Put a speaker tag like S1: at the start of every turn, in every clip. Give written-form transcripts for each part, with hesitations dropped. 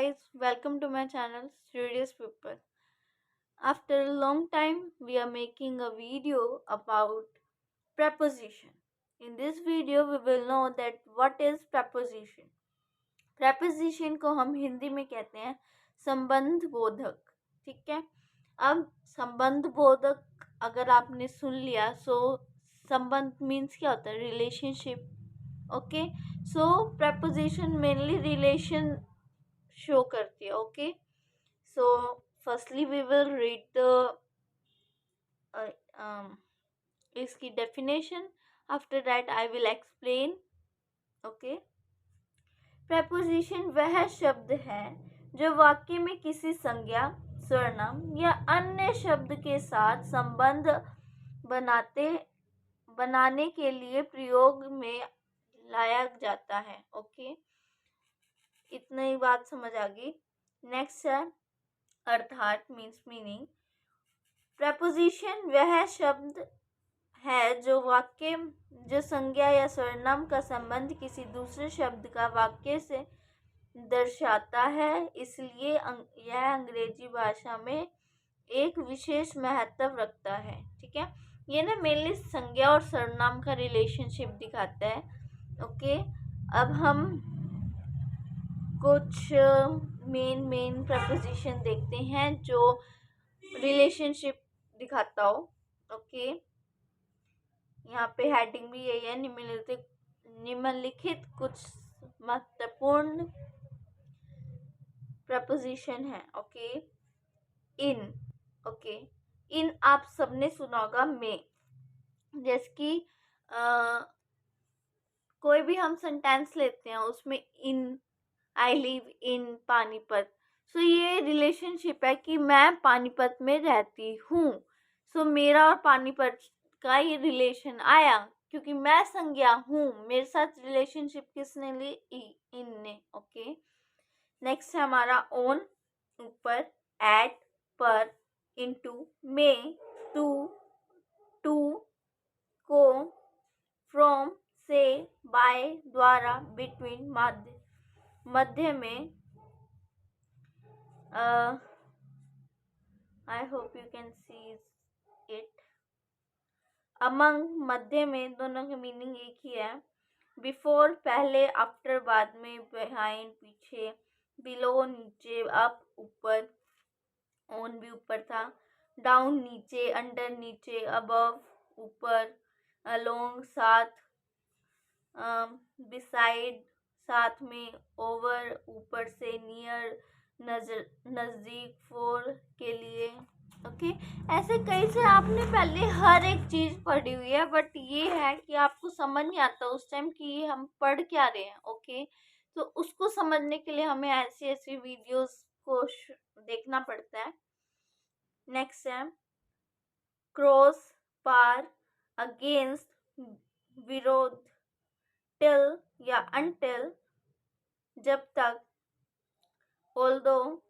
S1: guys, welcome to my channel Studious People. After a long time, we are making a video about preposition. In this video, we will know that what is preposition. Preposition को हम हिंदी में कहते हैं संबंध बोधक. ठीक है. अब संबंध बोधक अगर आपने सुन लिया, सो संबंध मीन्स क्या होता है? Relationship. Okay. So preposition mainly relation show करती है. Okay. So firstly we will read the इसकी definition. After that I will explain. Okay. Preposition वह शब्द है जो वाक्य में किसी संज्ञा, सर्वनाम या अन्य शब्द के साथ संबंध बनाने के लिए प्रयोग में लाया जाता है. ओके. इतना ही बात समझ आ गई. नेक्स्ट है अर्थात मीन्स मीनिंग. प्रेपोजिशन वह शब्द है जो संज्ञा या सर्वनाम का संबंध किसी दूसरे शब्द का वाक्य से दर्शाता है. इसलिए यह अंग्रेजी भाषा में एक विशेष महत्व रखता है. ठीक है. ये ना मेनली संज्ञा और सर्वनाम का रिलेशनशिप दिखाता है. ओके. अब हम कुछ मेन प्रपोजिशन देखते हैं जो रिलेशनशिप दिखाता हो. ओके. यहाँ पे हेडिंग भी यही है. निम्नलिखित कुछ महत्वपूर्ण प्रपोजिशन है. ओके. इन. ओके. इन आप सबने सुना होगा. में. जैसे कि कोई भी हम सेंटेंस लेते हैं उसमें इन, आई लिव इन पानीपत. सो ये रिलेशनशिप है कि मैं पानीपत में रहती हूँ. सो मेरा और पानीपत का ये रिलेशन आया क्योंकि मैं संज्ञा हूँ. मेरे साथ रिलेशनशिप किसने ली? इन ने. ओके. नेक्स्ट है हमारा ओन, ऊपर, एट, पर, इनटू, में, टू, टू, को, फ्रॉम, से, बाय, द्वारा, बिटवीन, मध्य में. I hope you can see it. Among, मध्य में. दोनों के मीनिंग एक ही है. बिफोर, पहले. आफ्टर, बाद में. बिहाइंड, पीछे. बिलो, नीचे. अप, ऊपर. ऑन भी ऊपर था. डाउन, नीचे. अंडर, नीचे. अबव, ऊपर. अलोंग, साथ. बिसाइड, साथ में. ओवर, ऊपर से. नियर, नजदीक. फॉर, के लिए. ओके. ऐसे कई से आपने पहले हर एक चीज पढ़ी हुई है, बट ये है कि आपको समझ नहीं आता उस टाइम कि ये हम पढ़ क्या रहे हैं. ओके. तो उसको समझने के लिए हमें ऐसी वीडियोस को देखना पड़ता है. नेक्स्ट है क्रॉस, पार, अगेंस्ट, विरोध, टिल या अनटिल, जब तक, ऑल्दो,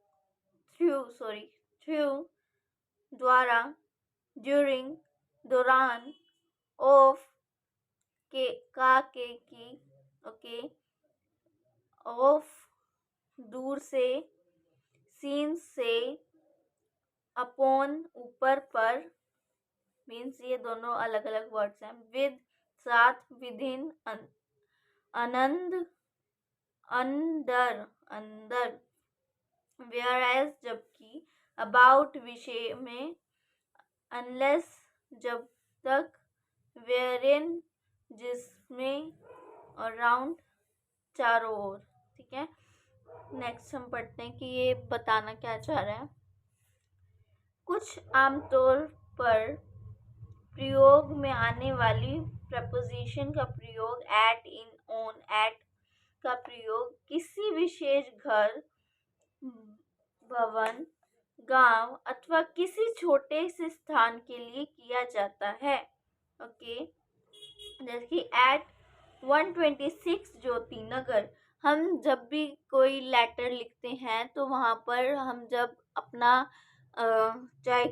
S1: थ्रू, द्वारा, ड्यूरिंग, दौरान, ऑफ, के, की. ओके. ऑफ, दूर से, सीन से, अपॉन, ऊपर, पर. मीन्स ये दोनों अलग अलग वर्ड्स हैं. विद, साथ, विदिन, आनंद, अंदर. वेयरएज, जबकि. अबाउट, विषय में. अनलेस, जब तक. वेयरिन, जिसमें. और राउंड, चारों ओर. ठीक है. नेक्स्ट हम पढ़ते हैं कि ये बताना क्या चाह रहा है. कुछ आमतौर पर प्रयोग में आने वाली प्रपोजिशन का प्रयोग एट, इन, ऑन, एट का प्रयोग किसी विशेष घर, भवन, गांव अथवा किसी छोटे से स्थान के लिए किया जाता है. ओके. जैसे कि एट 126 ज्योति नगर. हम जब भी कोई लेटर लिखते हैं तो वहाँ पर हम जब अपना चाहे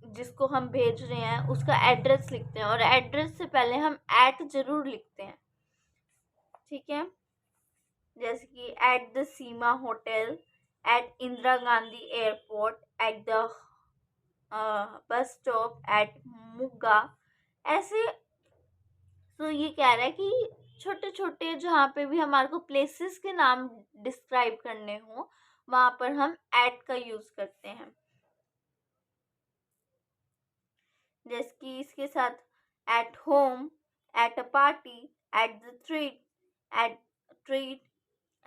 S1: जिसको हम भेज रहे हैं उसका एड्रेस लिखते हैं और एड्रेस से पहले हम एट जरूर लिखते हैं. ठीक है. जैसे कि at the Seema hotel, at Indira Gandhi Airport, at the bus stop, at Muga. ऐसे तो ये कह रहा है कि छोटे छोटे जहाँ पे भी हमारे को प्लेसेस के नाम डिस्क्राइब करने हो वहां पर हम एट का यूज करते हैं। जैसे कि इसके साथ at home, at a party, at the treat,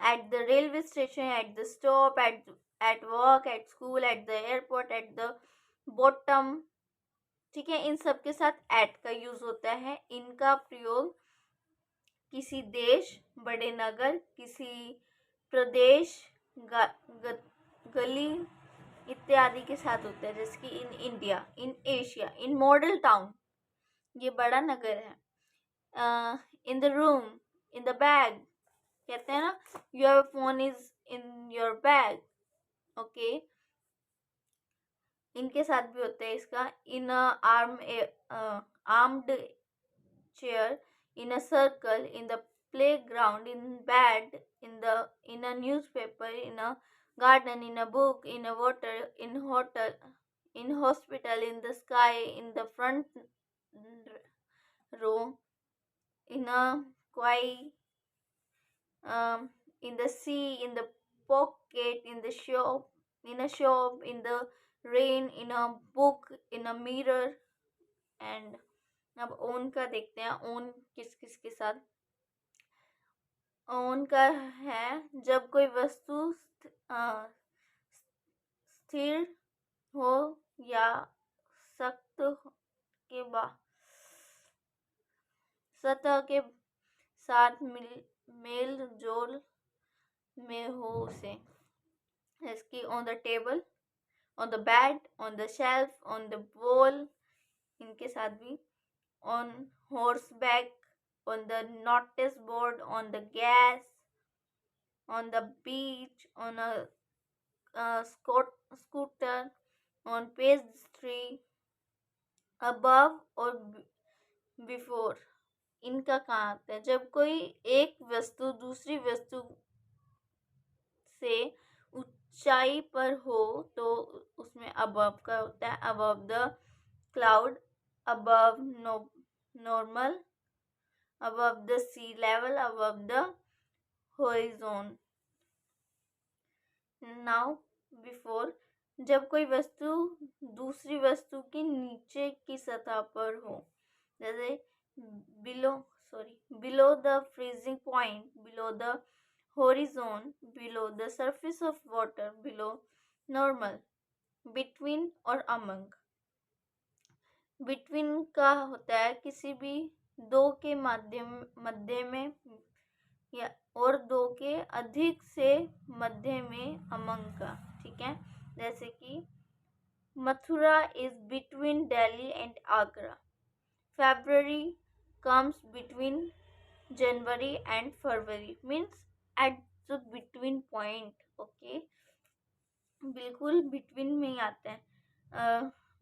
S1: at the railway station, at the stop, at work, at school, at the airport, at the bottom. ठीक है, इन सब के साथ एट का यूज होता है। इनका प्रयोग किसी देश, बड़े नगर, किसी प्रदेश, गली इत्यादि के साथ होता है। जैसे कि in India, in Asia, in model town, ये बड़ा नगर है। In the room, in the bag, कहते हैं ना, your phone is in your bag. Okay, इनके साथ भी होता है इसका। In armed chair, in a circle, in the playground, in bed, in a newspaper, in a garden, in a book, in a water, in hotel, in hospital, in the sky, in the front row, in a quiet, in the sea, in the pocket, in the shop, in a shop, in the rain, in a book, in a mirror। And अब own का देखते हैं, own किस किस के साथ। Own का है जब कोई वस्तु स्थिर हो या सख्त के सतह के साथ मेल जोल में हो उसे। जैसे on the table, on the bed, on the shelf, on the wall, इनके साथ भी। On horseback, on the notice board, on the gas, on the beach, on a scooter, on pastry, above और before। इनका कहाँ आता है? जब कोई एक वस्तु दूसरी वस्तु से ऊंचाई पर हो तो उसमें above का होता है। above the cloud, above normal, above the sea level, above the horizon। now before, जब कोई वस्तु दूसरी वस्तु के नीचे की सतह पर हो। जैसे below the freezing point, below the horizon, below the surface of water, below normal, between और among। between का होता है किसी भी दो के मध्य में या और दो के अधिक से मध्य में among का। ठीक है, जैसे कि Mathura is between Delhi and Agra. February comes between January and February, means at the between point। okay, बिल्कुल between में ही आता है।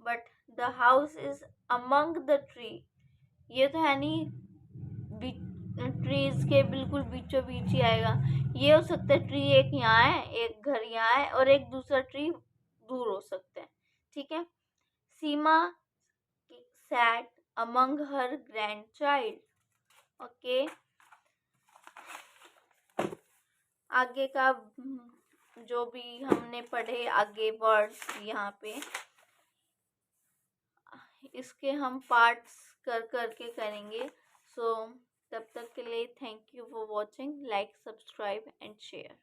S1: but the house is among the tree, ये तो है नहीं ट्रीज के बिल्कुल बीचों बीच ही आएगा। ये हो सकता है ट्री एक यहाँ है, एक घर यहाँ है और एक दूसरा ट्री दूर हो सकता है। ठीक है, सीमा sat among her grandchild। Okay, आगे का जो भी हमने पढ़े आगे वर्ड्स यहाँ पे, इसके हम पार्ट्स कर करके करेंगे। सो तब तक के लिए thank you for watching. Like, subscribe and share.